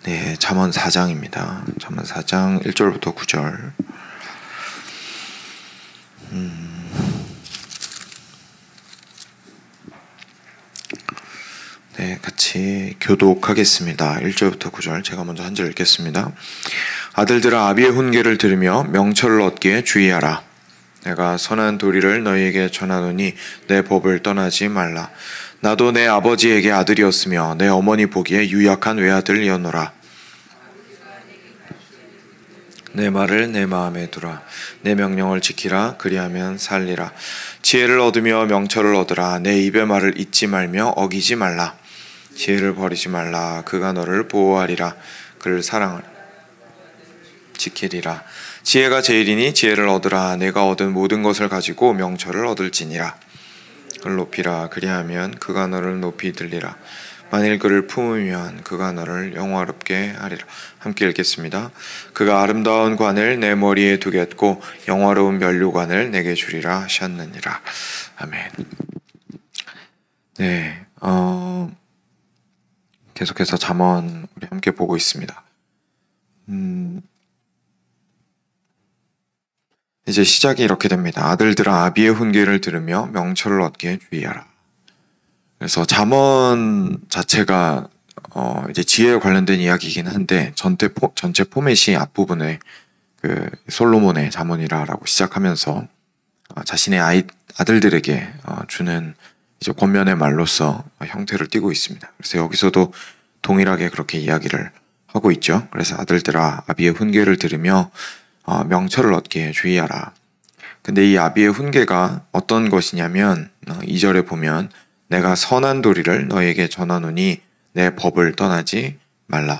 네, 잠언 4장입니다. 잠언 4장 1절부터 9절. 네, 같이 교독하겠습니다. 1절부터 9절. 제가 먼저 한 절 읽겠습니다. 아들들아, 아비의 훈계를 들으며 명철을 얻기에 주의하라. 내가 선한 도리를 너희에게 전하노니 내 법을 떠나지 말라. 나도 내 아버지에게 아들이었으며 내 어머니 보기에 유약한 외아들이었노라. 내 말을 내 마음에 두라. 내 명령을 지키라. 그리하면 살리라. 지혜를 얻으며 명철을 얻으라. 내 입의 말을 잊지 말며 어기지 말라. 지혜를 버리지 말라. 그가 너를 보호하리라. 그를 사랑하라. 지키리라. 지혜가 제일이니 지혜를 얻으라. 내가 얻은 모든 것을 가지고 명철을 얻을지니라. 그를 높이라. 그리하면 그가 너를 높이 들리라. 만일 그를 품으면 그가 너를 영화롭게 하리라. 함께 읽겠습니다. 그가 아름다운 관을 내 머리에 두겠고 영화로운 면류관을 내게 주리라 하셨느니라. 아멘. 네, 계속해서 잠언 우리 함께 보고 있습니다. 이제 시작이 이렇게 됩니다. 아들들아, 아비의 훈계를 들으며 명철을 얻기에 주의하라. 그래서 잠언 자체가 이제 지혜에 관련된 이야기이긴 한데 전체 포맷이 앞부분에 그 솔로몬의 잠언이라라고 시작하면서 자신의 아들들에게 주는 이제 권면의 말로서 형태를 띠고 있습니다. 그래서 여기서도 동일하게 그렇게 이야기를 하고 있죠. 그래서 아들들아, 아비의 훈계를 들으며 명철을 얻기에 주의하라. 근데 이 아비의 훈계가 어떤 것이냐면 2절에 보면 내가 선한 도리를 너에게 전하노니 내 법을 떠나지 말라.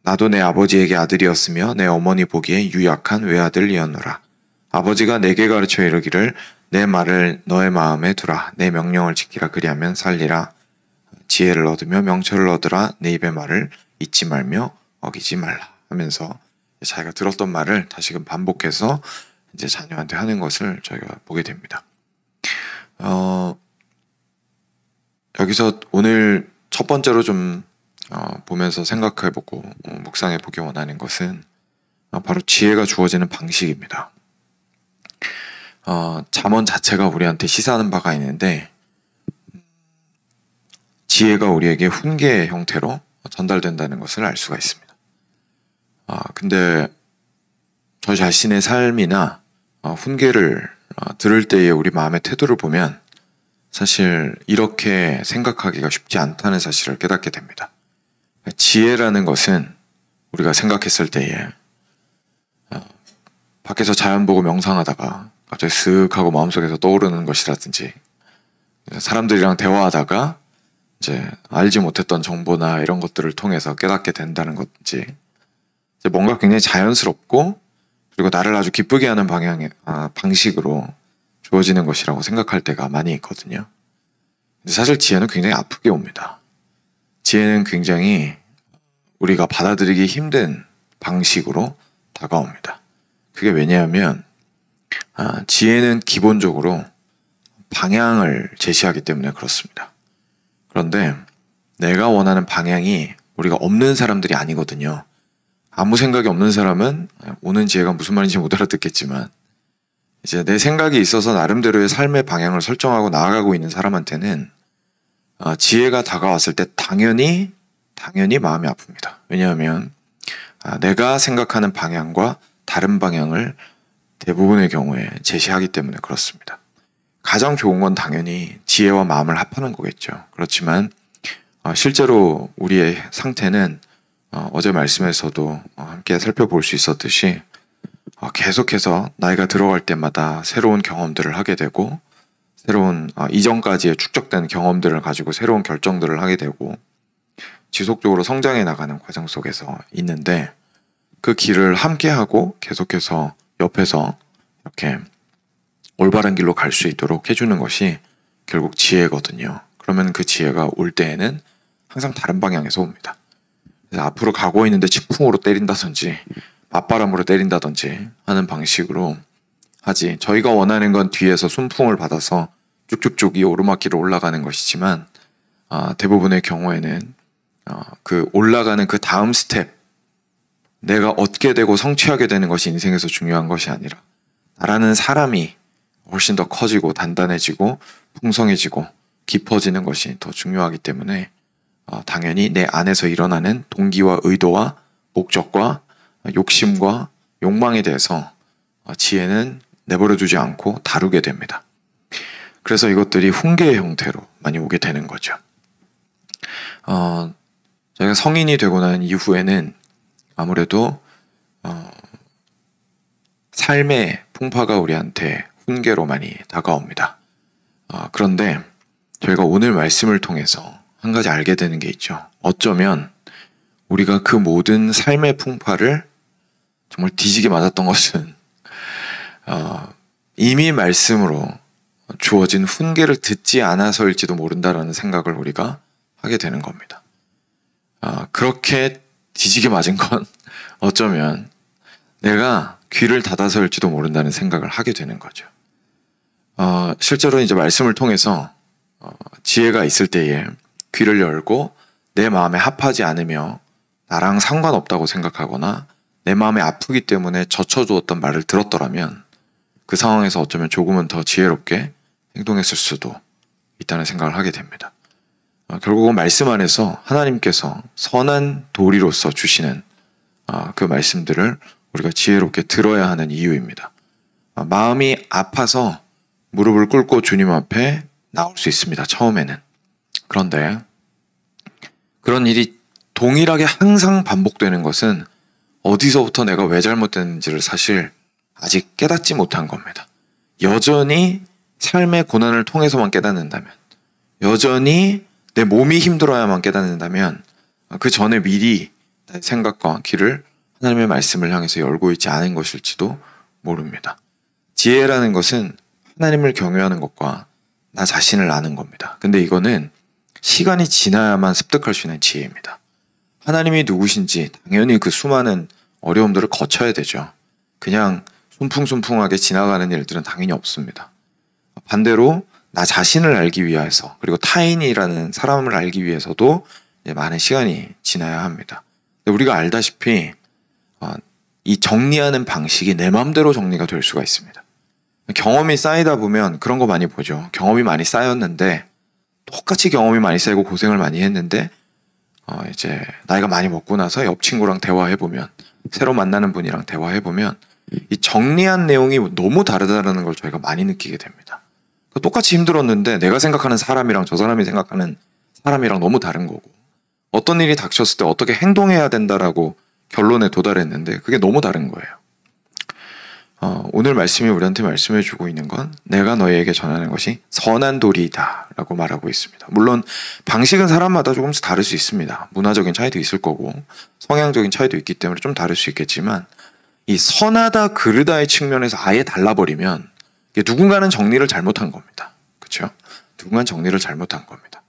나도 내 아버지에게 아들이었으며 내 어머니 보기에 유약한 외아들이었노라. 아버지가 내게 가르쳐 이르기를 내 말을 너의 마음에 두라. 내 명령을 지키라. 그리하면 살리라. 지혜를 얻으며 명철을 얻으라. 내 입의 말을 잊지 말며 어기지 말라. 하면서 자기가 들었던 말을 다시금 반복해서 이제 자녀한테 하는 것을 저희가 보게 됩니다. 여기서 오늘 첫 번째로 좀 보면서 생각해보고 묵상해보기 원하는 것은 바로 지혜가 주어지는 방식입니다. 잠언 자체가 우리한테 시사하는 바가 있는데 지혜가 우리에게 훈계의 형태로 전달된다는 것을 알 수가 있습니다. 근데 저 자신의 삶이나 훈계를 들을 때의 우리 마음의 태도를 보면 사실 이렇게 생각하기가 쉽지 않다는 사실을 깨닫게 됩니다. 지혜라는 것은 우리가 생각했을 때에 밖에서 자연 보고 명상하다가 갑자기 쓱 하고 마음속에서 떠오르는 것이라든지 사람들이랑 대화하다가 이제 알지 못했던 정보나 이런 것들을 통해서 깨닫게 된다는 건지 뭔가 굉장히 자연스럽고 그리고 나를 아주 기쁘게 하는 방식으로 주어지는 것이라고 생각할 때가 많이 있거든요. 근데 사실 지혜는 굉장히 아프게 옵니다. 지혜는 굉장히 우리가 받아들이기 힘든 방식으로 다가옵니다. 그게 왜냐하면 지혜는 기본적으로 방향을 제시하기 때문에 그렇습니다. 그런데 내가 원하는 방향이 우리가 없는 사람들이 아니거든요. 아무 생각이 없는 사람은 오는 지혜가 무슨 말인지 못 알아듣겠지만 이제 내 생각이 있어서 나름대로의 삶의 방향을 설정하고 나아가고 있는 사람한테는 지혜가 다가왔을 때 당연히 마음이 아픕니다. 왜냐하면 내가 생각하는 방향과 다른 방향을 대부분의 경우에 제시하기 때문에 그렇습니다. 가장 좋은 건 당연히 지혜와 마음을 합하는 거겠죠. 그렇지만 실제로 우리의 상태는 어제 말씀에서도 함께 살펴볼 수 있었듯이 계속해서 나이가 들어갈 때마다 새로운 경험들을 하게 되고 새로운 이전까지의 축적된 경험들을 가지고 새로운 결정들을 하게 되고 지속적으로 성장해 나가는 과정 속에서 있는데 그 길을 함께하고 계속해서 옆에서 이렇게 올바른 길로 갈 수 있도록 해주는 것이 결국 지혜거든요. 그러면 그 지혜가 올 때에는 항상 다른 방향에서 옵니다. 그래서 앞으로 가고 있는데 직풍으로 때린다든지 맞바람으로 때린다든지 하는 방식으로 하지, 저희가 원하는 건 뒤에서 순풍을 받아서 쭉쭉쭉 이 오르막길을 올라가는 것이지만 대부분의 경우에는 그 올라가는 그 다음 스텝, 내가 얻게 되고 성취하게 되는 것이 인생에서 중요한 것이 아니라 나라는 사람이 훨씬 더 커지고 단단해지고 풍성해지고 깊어지는 것이 더 중요하기 때문에 당연히 내 안에서 일어나는 동기와 의도와 목적과 욕심과 욕망에 대해서 지혜는 내버려두지 않고 다루게 됩니다. 그래서 이것들이 훈계의 형태로 많이 오게 되는 거죠. 저희가 성인이 되고 난 이후에는 아무래도 삶의 풍파가 우리한테 훈계로 많이 다가옵니다. 그런데 저희가 오늘 말씀을 통해서 한 가지 알게 되는 게 있죠. 어쩌면 우리가 그 모든 삶의 풍파를 정말 뒤지게 맞았던 것은 이미 말씀으로 주어진 훈계를 듣지 않아서일지도 모른다라는 생각을 우리가 하게 되는 겁니다. 그렇게 뒤지게 맞은 건 어쩌면 내가 귀를 닫아서일지도 모른다는 생각을 하게 되는 거죠. 실제로 이제 말씀을 통해서 지혜가 있을 때에 귀를 열고 내 마음에 합하지 않으며 나랑 상관없다고 생각하거나 내 마음에 아프기 때문에 젖혀주었던 말을 들었더라면 그 상황에서 어쩌면 조금은 더 지혜롭게 행동했을 수도 있다는 생각을 하게 됩니다. 결국은 말씀 안에서 하나님께서 선한 도리로서 주시는 그 말씀들을 우리가 지혜롭게 들어야 하는 이유입니다. 마음이 아파서 무릎을 꿇고 주님 앞에 나올 수 있습니다. 처음에는. 그런데 그런 일이 동일하게 항상 반복되는 것은 어디서부터 내가 왜 잘못됐는지를 사실 아직 깨닫지 못한 겁니다. 여전히 삶의 고난을 통해서만 깨닫는다면, 여전히 내 몸이 힘들어야만 깨닫는다면 그 전에 미리 나의 생각과 귀를 하나님의 말씀을 향해서 열고 있지 않은 것일지도 모릅니다. 지혜라는 것은 하나님을 경외하는 것과 나 자신을 아는 겁니다. 근데 이거는 시간이 지나야만 습득할 수 있는 지혜입니다. 하나님이 누구신지 당연히 그 수많은 어려움들을 거쳐야 되죠. 그냥 순풍순풍하게 지나가는 일들은 당연히 없습니다. 반대로 나 자신을 알기 위해서, 그리고 타인이라는 사람을 알기 위해서도 많은 시간이 지나야 합니다. 우리가 알다시피 이 정리하는 방식이 내 마음대로 정리가 될 수가 있습니다. 경험이 쌓이다 보면 그런 거 많이 보죠. 경험이 많이 쌓였는데, 똑같이 경험이 많이 쌓이고 고생을 많이 했는데 이제 나이가 많이 먹고 나서 옆 친구랑 대화해보면, 새로 만나는 분이랑 대화해보면 이 정리한 내용이 너무 다르다는 걸 저희가 많이 느끼게 됩니다. 똑같이 힘들었는데 내가 생각하는 사람이랑 저 사람이 생각하는 사람이랑 너무 다른 거고, 어떤 일이 닥쳤을 때 어떻게 행동해야 된다라고 결론에 도달했는데 그게 너무 다른 거예요. 오늘 말씀이 우리한테 말씀해주고 있는 건 내가 너희에게 전하는 것이 선한 도리이다 라고 말하고 있습니다. 물론 방식은 사람마다 조금씩 다를 수 있습니다. 문화적인 차이도 있을 거고 성향적인 차이도 있기 때문에 좀 다를 수 있겠지만, 이 선하다 그르다의 측면에서 아예 달라버리면 누군가는 정리를 잘못한 겁니다. 그렇죠? 누군가는 정리를 잘못한 겁니다.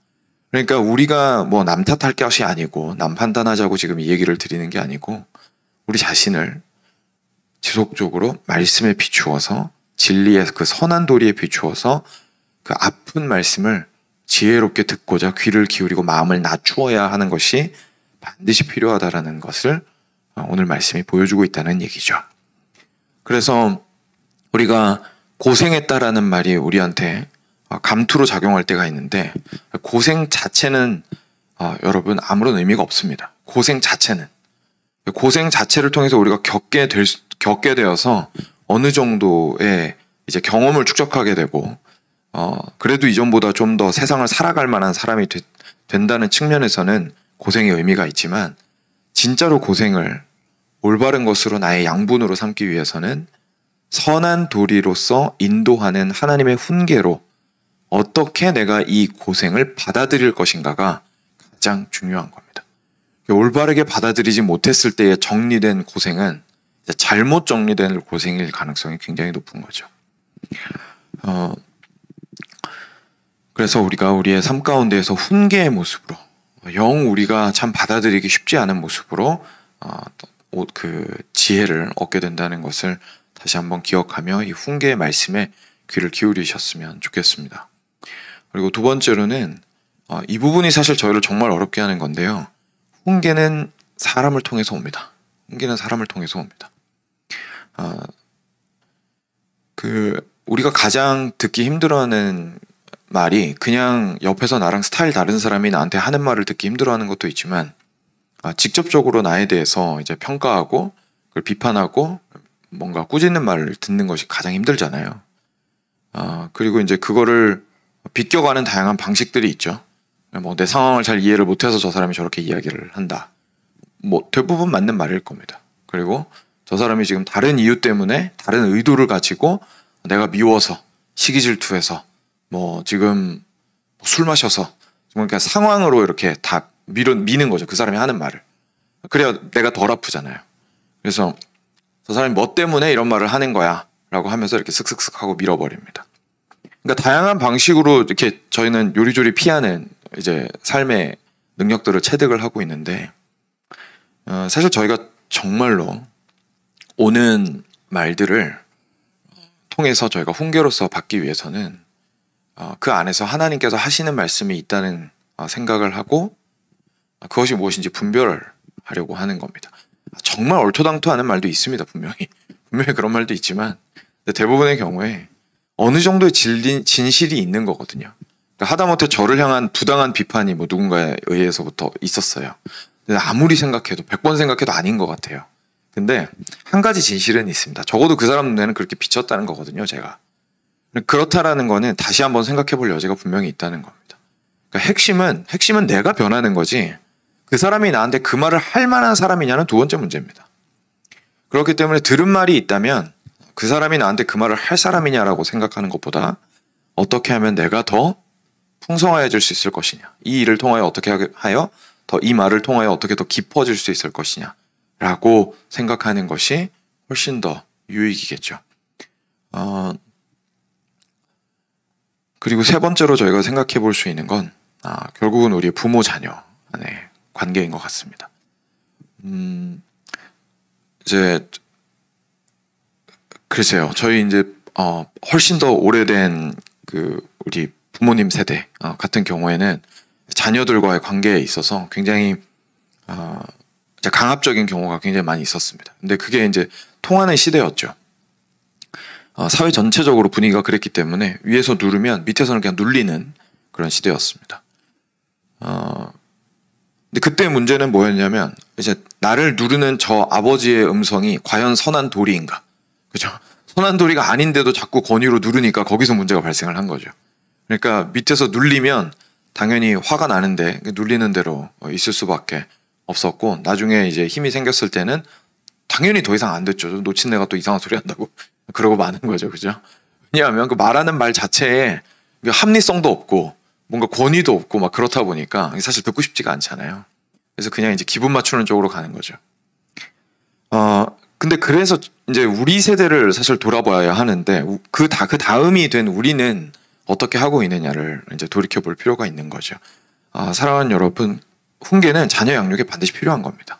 그러니까 우리가 뭐 남 탓할 것이 아니고 남 판단하자고 지금 이 얘기를 드리는 게 아니고, 우리 자신을 지속적으로 말씀에 비추어서, 진리의 그 선한 도리에 비추어서 그 아픈 말씀을 지혜롭게 듣고자 귀를 기울이고 마음을 낮추어야 하는 것이 반드시 필요하다라는 것을 오늘 말씀이 보여주고 있다는 얘기죠. 그래서 우리가 고생했다라는 말이 우리한테 감투로 작용할 때가 있는데, 고생 자체는 여러분 아무런 의미가 없습니다. 고생 자체를 통해서 우리가 겪게 되어서 어느 정도의 이제 경험을 축적하게 되고, 그래도 이전보다 좀 더 세상을 살아갈 만한 사람이 된다는 측면에서는 고생의 의미가 있지만, 진짜로 고생을 올바른 것으로 나의 양분으로 삼기 위해서는 선한 도리로서 인도하는 하나님의 훈계로 어떻게 내가 이 고생을 받아들일 것인가가 가장 중요한 겁니다. 올바르게 받아들이지 못했을 때의 정리된 고생은 잘못 정리된 고생일 가능성이 굉장히 높은 거죠. 그래서 우리가 우리의 삶 가운데에서 훈계의 모습으로, 영 우리가 참 받아들이기 쉽지 않은 모습으로 그 지혜를 얻게 된다는 것을 다시 한번 기억하며 이 훈계의 말씀에 귀를 기울이셨으면 좋겠습니다. 그리고 두 번째로는 이 부분이 사실 저희를 정말 어렵게 하는 건데요. 훈계는 사람을 통해서 옵니다. 훈계는 사람을 통해서 옵니다. 우리가 가장 듣기 힘들어하는 말이 그냥 옆에서 나랑 스타일 다른 사람이 나한테 하는 말을 듣기 힘들어하는 것도 있지만 직접적으로 나에 대해서 이제 평가하고 그걸 비판하고 뭔가 꾸짖는 말을 듣는 것이 가장 힘들잖아요. 그리고 이제 그거를 비껴가는 다양한 방식들이 있죠. 뭐 내 상황을 잘 이해를 못해서 저 사람이 저렇게 이야기를 한다. 뭐 대부분 맞는 말일 겁니다. 그리고 저 사람이 지금 다른 이유 때문에 다른 의도를 가지고 내가 미워서 시기 질투해서 뭐 지금 술 마셔서 정말 그냥 상황으로 이렇게 다 미는 거죠. 그 사람이 하는 말을. 그래야 내가 덜 아프잖아요. 그래서 저 사람이 뭐 때문에 이런 말을 하는 거야 라고 하면서 이렇게 슥슥슥 하고 밀어버립니다. 그러니까 다양한 방식으로 이렇게 저희는 요리조리 피하는 이제 삶의 능력들을 체득을 하고 있는데 사실 저희가 정말로 오는 말들을 통해서 저희가 훈계로서 받기 위해서는 그 안에서 하나님께서 하시는 말씀이 있다는 생각을 하고 그것이 무엇인지 분별하려고 하는 겁니다. 정말 얼토당토하는 말도 있습니다. 분명히 그런 말도 있지만 대부분의 경우에 어느 정도의 진실이 있는 거거든요. 그러니까 하다못해 저를 향한 부당한 비판이 뭐 누군가에 의해서부터 있었어요. 근데 아무리 생각해도 100번 생각해도 아닌 것 같아요. 근데 한 가지 진실은 있습니다. 적어도 그 사람 눈에는 그렇게 비쳤다는 거거든요. 제가. 그렇다라는 거는 다시 한번 생각해 볼 여지가 분명히 있다는 겁니다. 그러니까 핵심은 내가 변하는 거지 그 사람이 나한테 그 말을 할 만한 사람이냐는 두 번째 문제입니다. 그렇기 때문에 들은 말이 있다면 그 사람이 나한테 그 말을 할 사람이냐라고 생각하는 것보다 어떻게 하면 내가 더 풍성해질 수 있을 것이냐, 이 일을 통하여 어떻게 하여 더 이 말을 통하여 어떻게 더 깊어질 수 있을 것이냐라고 생각하는 것이 훨씬 더 유익이겠죠. 그리고 세 번째로 저희가 생각해 볼 수 있는 건 결국은 우리 부모 자녀 간의 관계인 것 같습니다. 이제 글쎄요, 저희 이제 훨씬 더 오래된 우리 부모님 세대 같은 경우에는 자녀들과의 관계에 있어서 굉장히 강압적인 경우가 굉장히 많이 있었습니다. 근데 그게 이제 통하는 시대였죠. 사회 전체적으로 분위기가 그랬기 때문에 위에서 누르면 밑에서는 그냥 눌리는 그런 시대였습니다. 근데 그때 문제는 뭐였냐면 이제 나를 누르는 저 아버지의 음성이 과연 선한 도리인가? 그죠? 선한 도리가 아닌데도 자꾸 권위로 누르니까 거기서 문제가 발생을 한 거죠. 그러니까 밑에서 눌리면 당연히 화가 나는데 눌리는 대로 있을 수밖에 없었고 나중에 이제 힘이 생겼을 때는 당연히 더 이상 안 됐죠. 놓친 내가 또 이상한 소리 한다고 그러고 마는 거죠. 그죠? 왜냐하면 그 말하는 말 자체에 합리성도 없고 뭔가 권위도 없고 막 그렇다 보니까 사실 듣고 싶지가 않잖아요. 그래서 그냥 이제 기분 맞추는 쪽으로 가는 거죠. 근데 그래서 이제 우리 세대를 사실 돌아봐야 하는데 그 다음이 된 우리는 어떻게 하고 있느냐를 이제 돌이켜 볼 필요가 있는 거죠. 사랑하는 여러분, 훈계는 자녀 양육에 반드시 필요한 겁니다.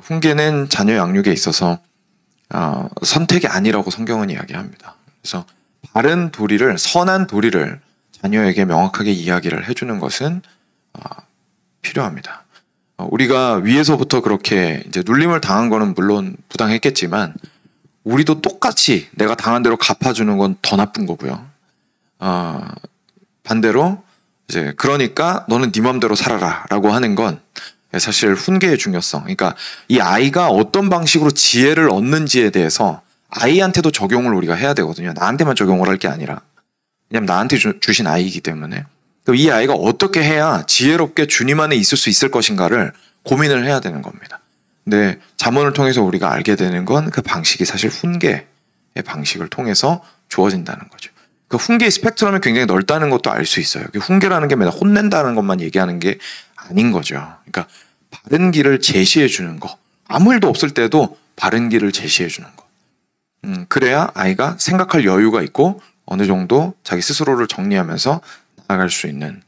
훈계는 자녀 양육에 있어서 선택이 아니라고 성경은 이야기합니다. 그래서 바른 도리를, 선한 도리를 자녀에게 명확하게 이야기를 해주는 것은 필요합니다. 우리가 위에서부터 그렇게 이제 눌림을 당한 거는 물론 부당했겠지만 우리도 똑같이 내가 당한 대로 갚아주는 건 더 나쁜 거고요. 반대로 이제 그러니까 너는 네 맘대로 살아라라고 하는 건 사실 훈계의 중요성. 그러니까 이 아이가 어떤 방식으로 지혜를 얻는지에 대해서 아이한테도 적용을 우리가 해야 되거든요. 나한테만 적용을 할 게 아니라. 왜냐면 나한테 주신 아이이기 때문에. 이 아이가 어떻게 해야 지혜롭게 주님 안에 있을 수 있을 것인가를 고민을 해야 되는 겁니다. 근데 잠언을 통해서 우리가 알게 되는 건 그 방식이 사실 훈계의 방식을 통해서 주어진다는 거죠. 그 훈계의 스펙트럼이 굉장히 넓다는 것도 알 수 있어요. 훈계라는 게 맨날 혼낸다는 것만 얘기하는 게 아닌 거죠. 그러니까 바른 길을 제시해 주는 거. 아무 일도 없을 때도 바른 길을 제시해 주는 거. 그래야 아이가 생각할 여유가 있고 어느 정도 자기 스스로를 정리하면서 나아갈 수 있는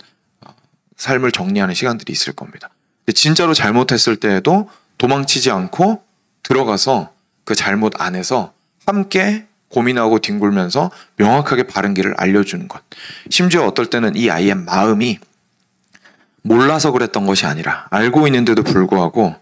삶을 정리하는 시간들이 있을 겁니다. 진짜로 잘못했을 때에도 도망치지 않고 들어가서 그 잘못 안에서 함께 고민하고 뒹굴면서 명확하게 바른 길을 알려주는 것. 심지어 어떨 때는 이 아이의 마음이 몰라서 그랬던 것이 아니라 알고 있는데도 불구하고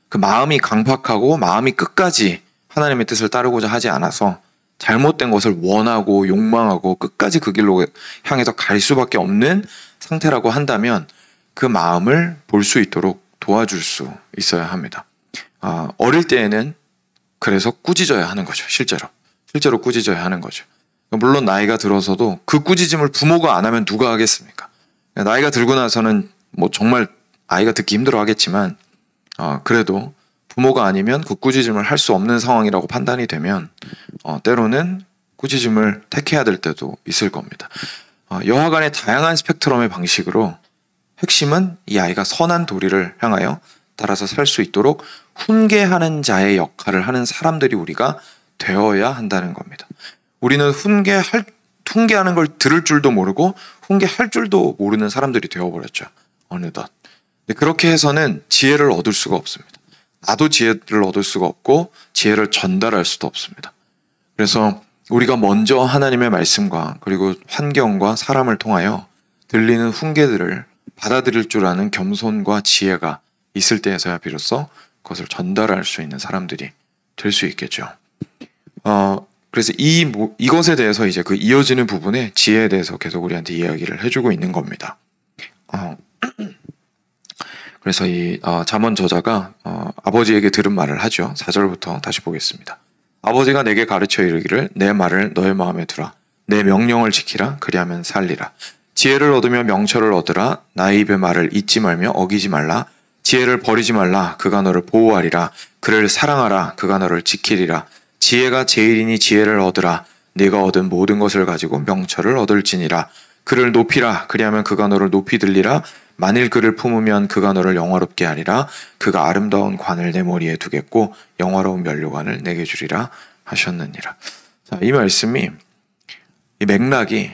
그 마음이 강팍하고 마음이 끝까지 하나님의 뜻을 따르고자 하지 않아서 잘못된 것을 원하고 욕망하고 끝까지 그 길로 향해서 갈 수밖에 없는 상태라고 한다면 그 마음을 볼 수 있도록 도와줄 수 있어야 합니다. 어릴 때에는 그래서 꾸짖어야 하는 거죠. 실제로 꾸짖어야 하는 거죠. 물론 나이가 들어서도 그 꾸짖음을 부모가 안 하면 누가 하겠습니까? 나이가 들고 나서는 뭐 정말 아이가 듣기 힘들어 하겠지만 그래도 부모가 아니면 그 꾸짖음을 할 수 없는 상황이라고 판단이 되면 때로는 꾸짖음을 택해야 될 때도 있을 겁니다. 여하간의 다양한 스펙트럼의 방식으로 핵심은 이 아이가 선한 도리를 향하여 따라서 살 수 있도록 훈계하는 자의 역할을 하는 사람들이 우리가 되어야 한다는 겁니다. 우리는 훈계하는 걸 들을 줄도 모르고 훈계할 줄도 모르는 사람들이 되어버렸죠. 어느덧. 근데 그렇게 해서는 지혜를 얻을 수가 없습니다. 나도 지혜를 얻을 수가 없고 지혜를 전달할 수도 없습니다. 그래서 우리가 먼저 하나님의 말씀과 그리고 환경과 사람을 통하여 들리는 훈계들을 받아들일 줄 아는 겸손과 지혜가 있을 때에서야 비로소 그것을 전달할 수 있는 사람들이 될 수 있겠죠. 그래서 이것에 대해서 이제 그 이어지는 부분에 지혜에 대해서 계속 우리한테 이야기를 해주고 있는 겁니다. 그래서 이 잠언 저자가 아버지에게 들은 말을 하죠. 4절부터 다시 보겠습니다. 아버지가 내게 가르쳐 이르기를 내 말을 너의 마음에 두라. 내 명령을 지키라. 그리하면 살리라. 지혜를 얻으며 명철을 얻으라. 나의 입의 말을 잊지 말며 어기지 말라. 지혜를 버리지 말라. 그가 너를 보호하리라. 그를 사랑하라. 그가 너를 지키리라. 지혜가 제일이니 지혜를 얻으라. 네가 얻은 모든 것을 가지고 명철을 얻을지니라. 그를 높이라. 그리하면 그가 너를 높이 들리라. 만일 그를 품으면 그가 너를 영화롭게 하리라. 그가 아름다운 관을 내 머리에 두겠고 영화로운 면류관을 내게 주리라 하셨느니라. 자, 이 말씀이 이 맥락이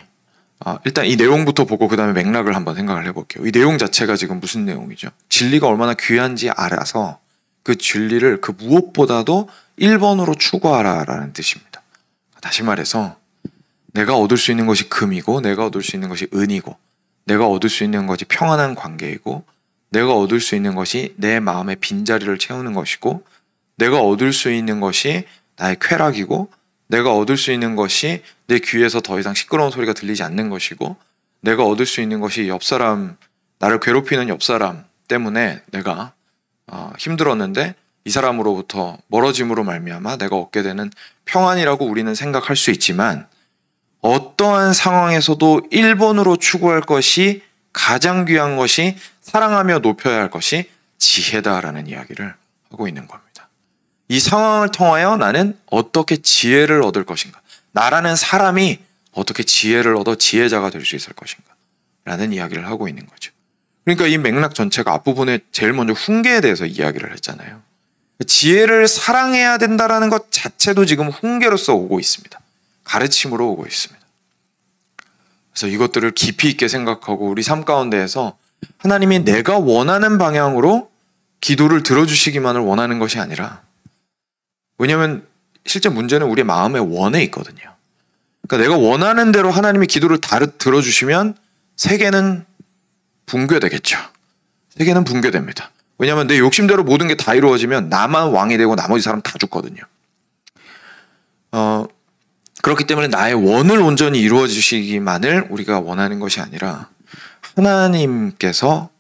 일단 이 내용부터 보고 그 다음에 맥락을 한번 생각을 해볼게요. 이 내용 자체가 지금 무슨 내용이죠? 진리가 얼마나 귀한지 알아서 그 진리를 그 무엇보다도 1번으로 추구하라라는 뜻입니다. 다시 말해서 내가 얻을 수 있는 것이 금이고 내가 얻을 수 있는 것이 은이고 내가 얻을 수 있는 것이 평안한 관계이고 내가 얻을 수 있는 것이 내 마음의 빈자리를 채우는 것이고 내가 얻을 수 있는 것이 나의 쾌락이고 내가 얻을 수 있는 것이 내 귀에서 더 이상 시끄러운 소리가 들리지 않는 것이고 내가 얻을 수 있는 것이 옆사람, 나를 괴롭히는 옆사람 때문에 내가 힘들었는데 이 사람으로부터 멀어짐으로 말미암아 내가 얻게 되는 평안이라고 우리는 생각할 수 있지만 어떠한 상황에서도 1번으로 추구할 것이 가장 귀한 것이 사랑하며 높여야 할 것이 지혜다라는 이야기를 하고 있는 겁니다. 이 상황을 통하여 나는 어떻게 지혜를 얻을 것인가? 나라는 사람이 어떻게 지혜를 얻어 지혜자가 될 수 있을 것인가? 라는 이야기를 하고 있는 거죠. 그러니까 이 맥락 전체가 앞부분에 제일 먼저 훈계에 대해서 이야기를 했잖아요. 지혜를 사랑해야 된다라는 것 자체도 지금 훈계로서 오고 있습니다. 가르침으로 오고 있습니다. 그래서 이것들을 깊이 있게 생각하고 우리 삶 가운데에서 하나님이 내가 원하는 방향으로 기도를 들어주시기만을 원하는 것이 아니라 왜냐하면 실제 문제는 우리 마음의 원에 있거든요. 그러니까 내가 원하는 대로 하나님이 기도를 들어주시면 세계는 붕괴되겠죠. 세계는 붕괴됩니다. 왜냐하면 내 욕심대로 모든 게 다 이루어지면 나만 왕이 되고 나머지 사람 다 죽거든요. 그렇기 때문에 나의 원을 온전히 이루어주시기만을 우리가 원하는 것이 아니라 하나님께서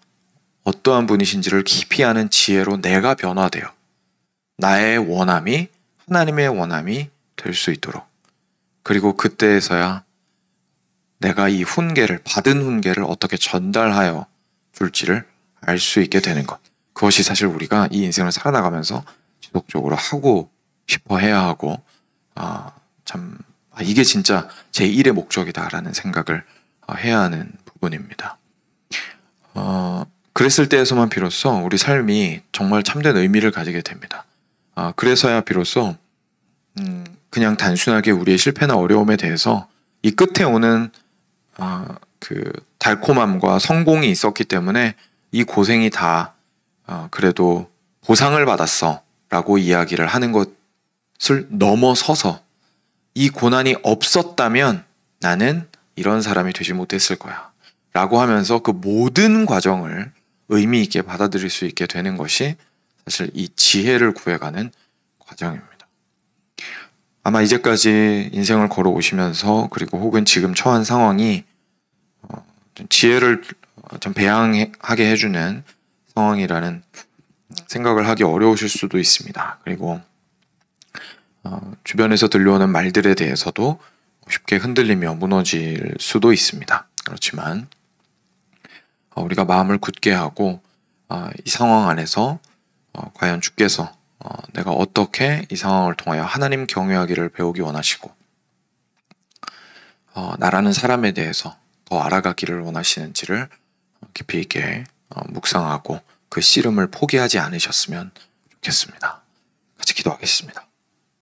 어떠한 분이신지를 깊이 아는 지혜로 내가 변화되어 나의 원함이 하나님의 원함이 될 수 있도록 그리고 그때에서야 내가 이 훈계를 받은 훈계를 어떻게 전달하여 줄지를 알 수 있게 되는 것. 그것이 사실 우리가 이 인생을 살아나가면서 지속적으로 하고 싶어 해야 하고 이게 진짜 제1의 목적이다라는 생각을 해야 하는 부분입니다. 그랬을 때에서만 비로소 우리 삶이 정말 참된 의미를 가지게 됩니다. 그래서야 비로소 그냥 단순하게 우리의 실패나 어려움에 대해서 이 끝에 오는 그 달콤함과 성공이 있었기 때문에 이 고생이 다 그래도 보상을 받았어 라고 이야기를 하는 것을 넘어서서 이 고난이 없었다면 나는 이런 사람이 되지 못했을 거야 라고 하면서 그 모든 과정을 의미 있게 받아들일 수 있게 되는 것이 사실 이 지혜를 구해가는 과정입니다. 아마 이제까지 인생을 걸어오시면서 그리고 혹은 지금 처한 상황이 좀 지혜를 좀 배양하게 해주는 상황이라는 생각을 하기 어려우실 수도 있습니다. 그리고 주변에서 들려오는 말들에 대해서도 쉽게 흔들리며 무너질 수도 있습니다. 그렇지만 우리가 마음을 굳게 하고 이 상황 안에서 과연 주께서 내가 어떻게 이 상황을 통하여 하나님 경외하기를 배우기 원하시고 나라는 사람에 대해서 더 알아가기를 원하시는지를 깊이 있게 묵상하고 그 씨름을 포기하지 않으셨으면 좋겠습니다. 같이 기도하겠습니다.